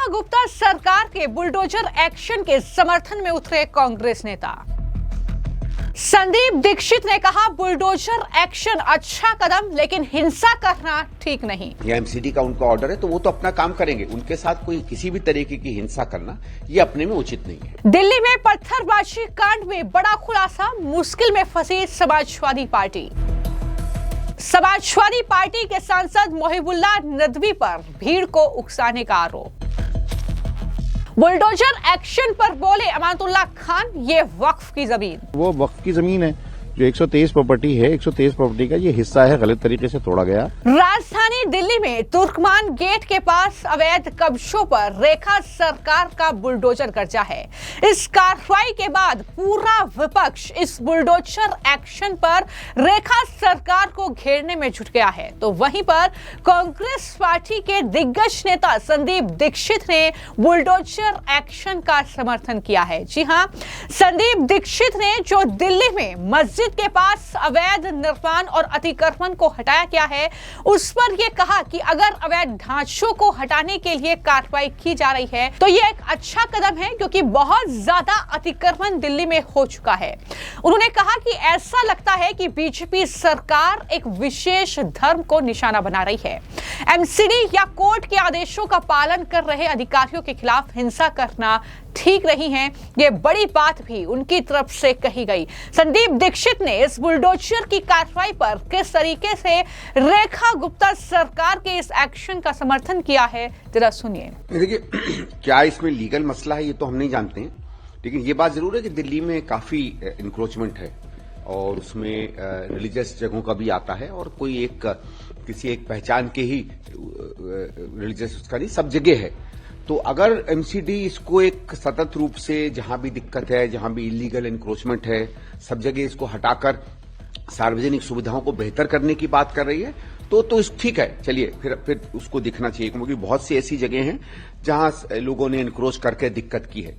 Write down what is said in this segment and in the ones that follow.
रेखा गुप्ता सरकार के bulldozer action के समर्थन में उतरे कांग्रेस नेता। संदीप दीक्षित ने कहा, बुलडोजर एक्शन अच्छा कदम, लेकिन हिंसा करना ठीक नहीं। ये एमसीडी का उनका ऑर्डर है तो वो तो अपना काम करेंगे, उनके साथ कोई किसी भी तरीके की हिंसा करना ये अपने में उचित नहीं है। दिल्ली में पत्थरबाजी कांड में बड़ा खुलासा, मुश्किल में फंसी समाजवादी पार्टी। समाजवादी पार्टी के सांसद मोहिबुल्लाह नदवी पर भीड़ को उकसाने का आरोप। बुलडोजर एक्शन पर बोले अमानतुल्लाह खान, ये वक्फ की जमीन। वो वक्फ की जमीन है जो 123 प्रॉपर्टी है, 123 प्रॉपर्टी का ये हिस्सा है, गलत तरीके से तोड़ा गया। राजधानी दिल्ली में तुर्कमान गेट के पास अवैध कब्जों पर रेखा सरकार का बुलडोजर कब्जा है। इस कार्रवाई के बाद पूरा विपक्ष इस बुलडोजर एक्शन पर रेखा सरकार को घेरने में जुट गया है, तो वहीं पर कांग्रेस पार्टी के दिग्गज नेता संदीप दीक्षित ने बुलडोजर एक्शन का समर्थन किया है। जी हां, संदीप दीक्षित ने जो दिल्ली में मस्जिद के पास अवैध निर्माण और अतिक्रमण को हटाया गया है, उस पर यह कहा कि अगर अवैध ढांचों को हटाने के लिए कार्रवाई की जा रही है तो यह एक अच्छा कदम है, क्योंकि बहुत ज्यादा अतिक्रमण दिल्ली में हो चुका है। उन्होंने कहा कि ऐसा लगता है कि बीजेपी सरकार एक विशेष धर्म को निशाना बना रही है। एमसीडी या कोर्ट के आदेशों का पालन कर रहे अधिकारियों के खिलाफ हिंसा करना ठीक नहीं है, ये बड़ी बात भी उनकी तरफ से कही गई। संदीप दीक्षित ने इस बुलडोजर की कार्रवाई पर किस तरीके से रेखा गुप्ता सरकार के इस एक्शन का समर्थन किया है, जरा सुनिए। देखिए, क्या इसमें लीगल मसला है ये तो हम नहीं जानते हैं, लेकिन ये बात जरूर है कि दिल्ली में काफी इंक्रोचमेंट है और उसमें रिलीजियस जगहों का भी आता है, और कोई एक किसी एक पहचान के ही रिलीजियस उसका नहीं, सब जगह है। तो अगर एमसीडी इसको एक सतत रूप से जहां भी दिक्कत है, जहां भी इलीगल एनक्रोचमेंट है, सब जगह इसको हटाकर सार्वजनिक सुविधाओं को बेहतर करने की बात कर रही है तो ठीक है, चलिए फिर उसको दिखना चाहिए, क्योंकि बहुत सी ऐसी जगह हैं जहां लोगों ने एनक्रोच करके दिक्कत की है।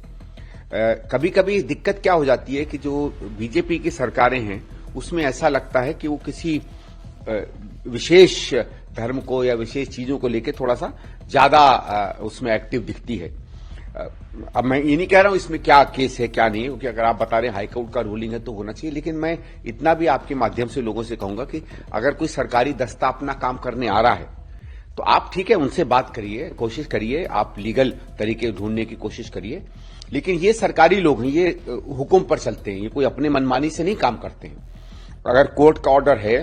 कभी कभी दिक्कत क्या हो जाती है कि जो बीजेपी की सरकारें हैं उसमें ऐसा लगता है कि वो किसी विशेष धर्म को या विशेष चीजों को लेकर थोड़ा सा ज्यादा उसमें एक्टिव दिखती है। अब मैं ये नहीं कह रहा हूं इसमें क्या केस है क्या नहीं है, क्योंकि अगर आप बता रहे हैं हाईकोर्ट का रूलिंग है तो होना चाहिए, लेकिन मैं इतना भी आपके माध्यम से लोगों से कहूंगा कि अगर कोई सरकारी दस्ता अपना काम करने आ रहा है तो आप ठीक है उनसे बात करिए, कोशिश करिए, आप लीगल तरीके ढूंढने की कोशिश करिए, लेकिन ये सरकारी लोग हैं, ये हुक्म पर चलते हैं, ये कोई अपने मनमानी से नहीं काम करते हैं। अगर कोर्ट का ऑर्डर है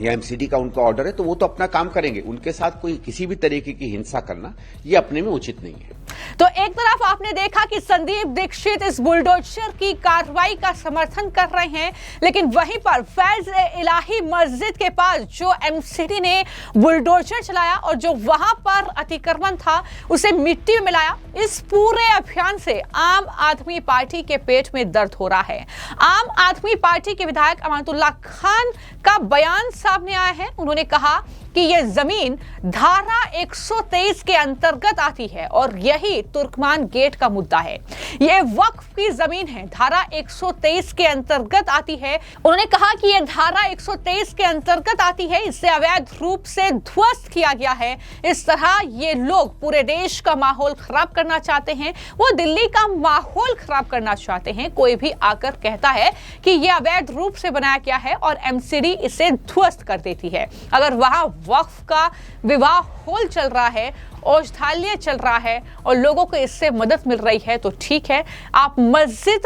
या एमसीडी का उनका ऑर्डर है तो वो तो अपना काम करेंगे, उनके साथ कोई किसी भी तरीके की हिंसा करना ये अपने में उचित नहीं है। तो एक तरफ आपने देखा कि संदीप दीक्षित इस बुलडोजर की कार्रवाई का समर्थन कर रहे हैं, लेकिन वहीं पर फैज-ए-इलाही मस्जिद के पास जो एमसीडी ने बुलडोजर चलाया और जो वहां पर अतिक्रमण था उसे मिट्टी में मिलाया, इस पूरे अभियान से आम आदमी पार्टी के पेट में दर्द हो रहा है। आम आदमी पार्टी के विधायक अमानतुल्लाह खान का बयान सामने आया है। उन्होंने कहा कि यह जमीन धारा 123 के अंतर्गत आती है और यही तुर्कमान गेट का मुद्दा है। यह वक्फ की जमीन है, धारा 123 के अंतर्गत आती है। उन्होंने कहा कि यह धारा 123 के अंतर्गत आती है, इसे अवैध रूप से ध्वस्त किया गया है। इस तरह ये लोग पूरे देश का माहौल खराब करना चाहते हैं, वो दिल्ली का माहौल खराब करना चाहते हैं। कोई भी आकर कहता है कि यह अवैध रूप से बनाया गया है और एमसीडी इसे ध्वस्त कर देती है। अगर वहां वक्फ का विवाह होल चल रहा है, औषधालय चल रहा है और लोगों को इससे मदद मिल रही है तो ठीक है। आप मस्जिद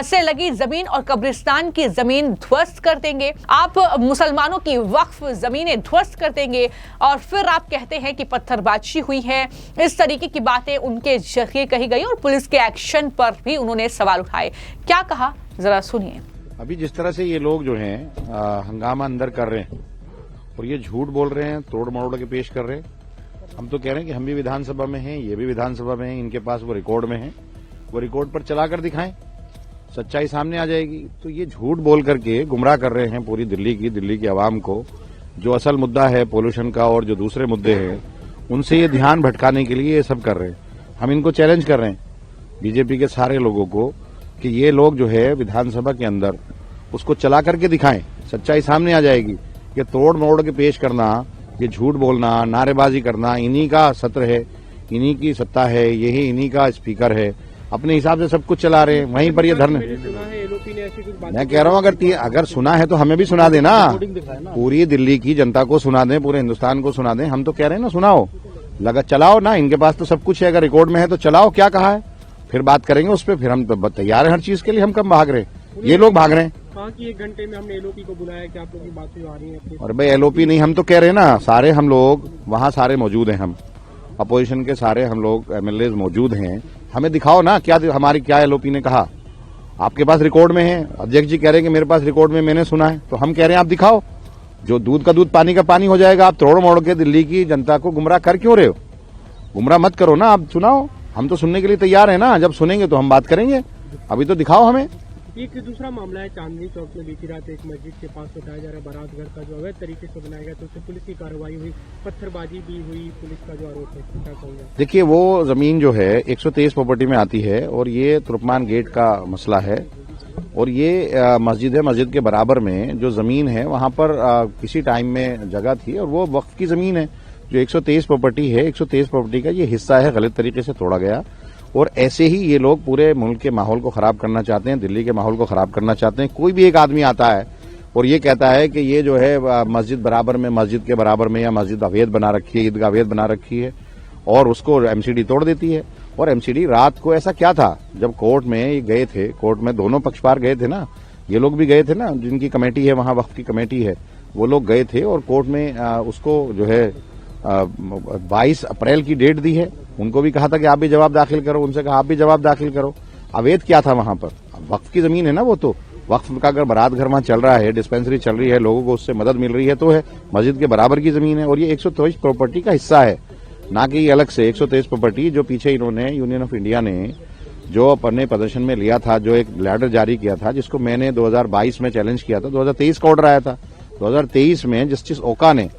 से लगी जमीन और कब्रिस्तान की जमीन ध्वस्त कर देंगे, आप मुसलमानों की वक्फ जमीनें ध्वस्त कर देंगे और फिर आप कहते हैं कि पत्थरबाजी हुई है। इस तरीके की बातें उनके जरिए कही गई और पुलिस के एक्शन पर भी उन्होंने सवाल उठाए। क्या कहा, जरा सुनिए। अभी जिस तरह से ये लोग जो हैं हंगामा अंदर कर रहे हैं और ये झूठ बोल रहे हैं, तोड़ मरोड़ के पेश कर रहे हैं, हम तो कह रहे हैं कि हम भी विधानसभा में हैं, ये भी विधानसभा में हैं, इनके पास वो रिकॉर्ड में है, वो रिकॉर्ड पर चलाकर दिखाएं, सच्चाई सामने आ जाएगी। तो ये झूठ बोल करके गुमराह कर रहे हैं पूरी दिल्ली की आवाम को। जो असल मुद्दा है पोल्यूशन का और जो दूसरे मुद्दे हैं उनसे ये ध्यान भटकाने के लिए ये सब कर रहे हैं। हम इनको चैलेंज कर रहे हैं, बीजेपी के सारे लोगों को, कि ये लोग जो है विधानसभा के अंदर उसको चला करके दिखाएं, सच्चाई सामने आ जाएगी। कि तोड़ मोड़ के पेश करना, ये झूठ बोलना, नारेबाजी करना इन्हीं का सत्र है, इन्हीं की सत्ता है, यही इन्हीं का स्पीकर है, अपने हिसाब से सब कुछ चला रहे हैं। वहीं पर ये धरने, मैं कह रहा हूँ अगर सुना है तो हमें भी सुना देना, पूरी दिल्ली की जनता को सुना दें, पूरे हिंदुस्तान को सुना दें। हम तो कह रहे हैं ना, सुनाओ, लगा चलाओ ना, इनके पास तो सब कुछ है, अगर रिकॉर्ड में है तो चलाओ, क्या कहा है, फिर बात करेंगे उस पर। फिर हम तो तैयार हैं हर चीज के लिए, हम कब भाग रहे हैं, ये लोग भाग रहे हैं। कहा कि 1 घंटे में हमने एलओपी को बुलाया, कि आप लोग की बातें आ रही हैं। और भाई एलओपी नहीं, हम तो कह रहे हैं ना, सारे हम लोग वहां सारे मौजूद हैं, हम अपोजिशन के सारे हम लोग एमएलए मौजूद हैं। हमें दिखाओ ना क्या हमारी क्या एलओपी ने कहा, आपके पास रिकॉर्ड में है। अध्यक्ष जी कह रहे हैं कि मेरे पास रिकॉर्ड में मैंने सुना है, तो हम कह रहे हैं आप दिखाओ। जो दूध का दूध पानी का पानी हो जाएगा। आप तोड़ मोड़ के दिल्ली की जनता को गुमराह कर क्यों रहे हो? गुमराह मत करो ना, आप सुनाओ, हम तो सुनने के लिए तैयार है ना। जब सुनेंगे तो हम बात करेंगे, अभी तो दिखाओ हमें। एक दूसरा मामला है, चांदनी चौक में बीती रात एक मस्जिद के पास बताया जा रहा है बारात घर का जो अवैध तरीके से बनाया गया, तो उससे पुलिस की कार्रवाई हुई, पत्थरबाजी भी हुई, पुलिस का जो आरोप है, क्या कहोगे? देखिए, वो जमीन जो है 123 प्रॉपर्टी में आती है और ये तुर्कमान गेट का मसला है। और ये मस्जिद है, मस्जिद के बराबर में जो जमीन है वहां पर किसी टाइम में जगह थी और वो वक्फ की जमीन है। जो 123 प्रॉपर्टी है, 123 प्रॉपर्टी का ये हिस्सा है, गलत तरीके से तोड़ा गया। और ऐसे ही ये लोग पूरे मुल्क के माहौल को खराब करना चाहते हैं, दिल्ली के माहौल को खराब करना चाहते हैं। कोई भी एक आदमी आता है और ये कहता है कि ये जो है मस्जिद बराबर में, मस्जिद के बराबर में या मस्जिद अवैध बना रखी है, ईदगाह अवैध बना रखी है, और उसको एमसीडी तोड़ देती है। और एमसीडी रात को ऐसा क्या था, जब कोर्ट में ये गए थे, कोर्ट में दोनों पक्षकार गए थे ना, ये लोग भी गए थे ना, जिनकी कमेटी है वहां, वक्फ की कमेटी है, वो लोग गए थे और कोर्ट में उसको जो है 22 अप्रैल की डेट दी है। उनको भी कहा था कि आप भी जवाब दाखिल करो, उनसे कहा आप भी जवाब दाखिल करो। अवैध क्या था वहां पर? वक्फ की जमीन है ना, वो तो वक्फ का अगर बारात घर वहां चल रहा है, डिस्पेंसरी चल रही है, लोगों को उससे मदद मिल रही है, तो है मस्जिद के बराबर की जमीन है। और ये 123 प्रॉपर्टी का हिस्सा है, ना कि अलग से 123 प्रॉपर्टी जो पीछे इन्होंने यूनियन ऑफ इंडिया ने जो अपने प्रदर्शन में लिया था, जो एक लेटर जारी किया था, जिसको मैंने 2022 में चैलेंज किया था। 2023 का ऑर्डर आया था, 2023 में जस्टिस ओका ने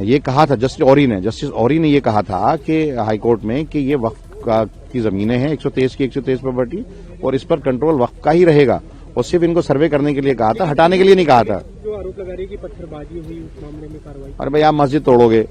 ये कहा था, जस्टिस औरी ने ये कहा था कि हाईकोर्ट में कि ये वक्फ की जमीनें हैं, 123 की 123 प्रॉपर्टी, और इस पर कंट्रोल वक्फ का ही रहेगा। और सिर्फ इनको सर्वे करने के लिए कहा था, हटाने के लिए नहीं कहा था। जो आरोप लगा रही है कि पत्थरबाजी हुई, उस मामले में कार्रवाई? अरे भाई, आप मस्जिद तोड़ोगे,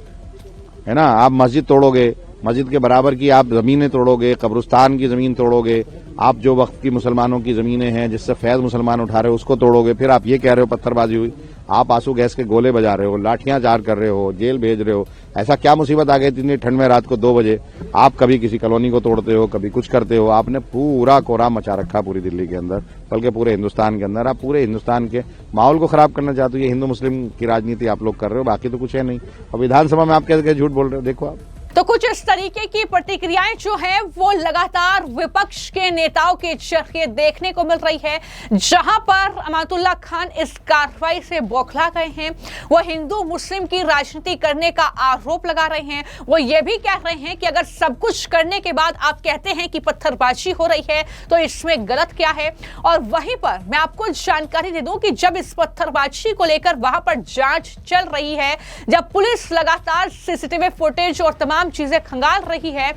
है ना, आप मस्जिद तोड़ोगे, मस्जिद के बराबर की आप जमीनें तोड़ोगे, कब्रिस्तान की जमीन तोड़ोगे, आप जो वक्त की मुसलमानों की जमीनें हैं जिससे फैज मुसलमान उठा रहे हो उसको तोड़ोगे, फिर आप ये कह रहे हो पत्थरबाजी हुई। आप आंसू गैस के गोले बजा रहे हो, लाठियां जार कर रहे हो, जेल भेज रहे हो। ऐसा क्या मुसीबत आ गई इतनी ठंड में रात को 2 बजे? आप कभी किसी कॉलोनी को तोड़ते हो, कभी कुछ करते हो। आपने पूरा कोहराम मचा रखा पूरी दिल्ली के अंदर, बल्कि पूरे हिंदुस्तान के अंदर। आप पूरे हिंदुस्तान के माहौल को खराब करना चाहते हो। ये हिंदू मुस्लिम की राजनीति आप लोग कर रहे हो, बाकी तो कुछ है नहीं। और विधानसभा में आप कैसे झूठ बोल रहे हो, देखो आप। तो कुछ इस तरीके की प्रतिक्रियाएं जो हैं वो लगातार विपक्ष के नेताओं के जरिए देखने को मिल रही है, जहां पर अमातुल्लाह खान इस कार्रवाई से बौखला गए हैं। वो हिंदू मुस्लिम की राजनीति करने का आरोप लगा रहे हैं। वो ये भी कह रहे हैं कि अगर सब कुछ करने के बाद आप कहते हैं कि पत्थरबाजी हो रही है तो इसमें गलत क्या है। और वहीं पर मैं आपको जानकारी दे दूं कि जब इस पत्थरबाजी को लेकर वहां पर जांच चल रही है, जब पुलिस लगातार सीसीटीवी फुटेज और तमाम चीजें खंगाल रही है,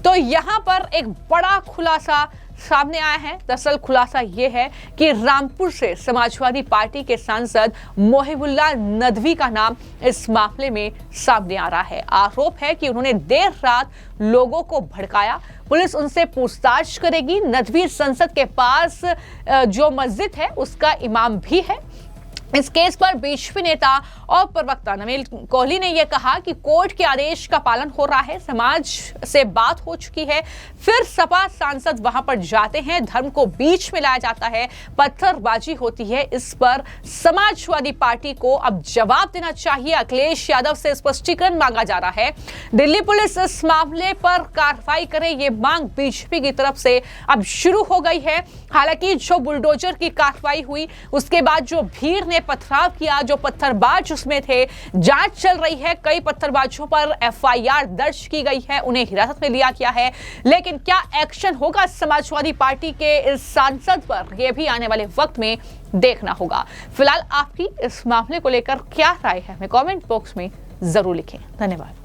तो यहां पर एक बड़ा खुलासा सामने आया है। दरअसल खुलासा यह है कि रामपुर से समाजवादी पार्टी के सांसद मोहिबुल्लाह नदवी का नाम इस मामले में सामने आ रहा है। आरोप है कि उन्होंने देर रात लोगों को भड़काया। पुलिस उनसे पूछताछ करेगी। नदवी संसद के पास जो मस्जिद है उसका इमाम भी है। इस केस पर बीजेपी नेता और प्रवक्ता नवीन कोहली ने यह कहा कि कोर्ट के आदेश का पालन हो रहा है, समाज से बात हो चुकी है, फिर सपा सांसद वहां पर जाते हैं, धर्म को बीच में लाया जाता है, पत्थरबाजी होती है। इस पर समाजवादी पार्टी को अब जवाब देना चाहिए। अखिलेश यादव से स्पष्टीकरण मांगा जा रहा है। दिल्ली पुलिस इस मामले पर कार्रवाई करे, ये मांग बीजेपी की तरफ से अब शुरू हो गई है। हालांकि जो बुलडोजर की कार्रवाई हुई उसके बाद जो भीड़ ने पथराव किया, जो पत्थरबाज उसमें थे, जांच चल रही है। कई पत्थरबाजों पर एफआईआर दर्ज की गई है, उन्हें हिरासत में लिया गया है। लेकिन क्या एक्शन होगा समाजवादी पार्टी के इस सांसद पर, यह भी आने वाले वक्त में देखना होगा। फिलहाल आपकी इस मामले को लेकर क्या राय है, हमें कमेंट बॉक्स में जरूर लिखें। धन्यवाद।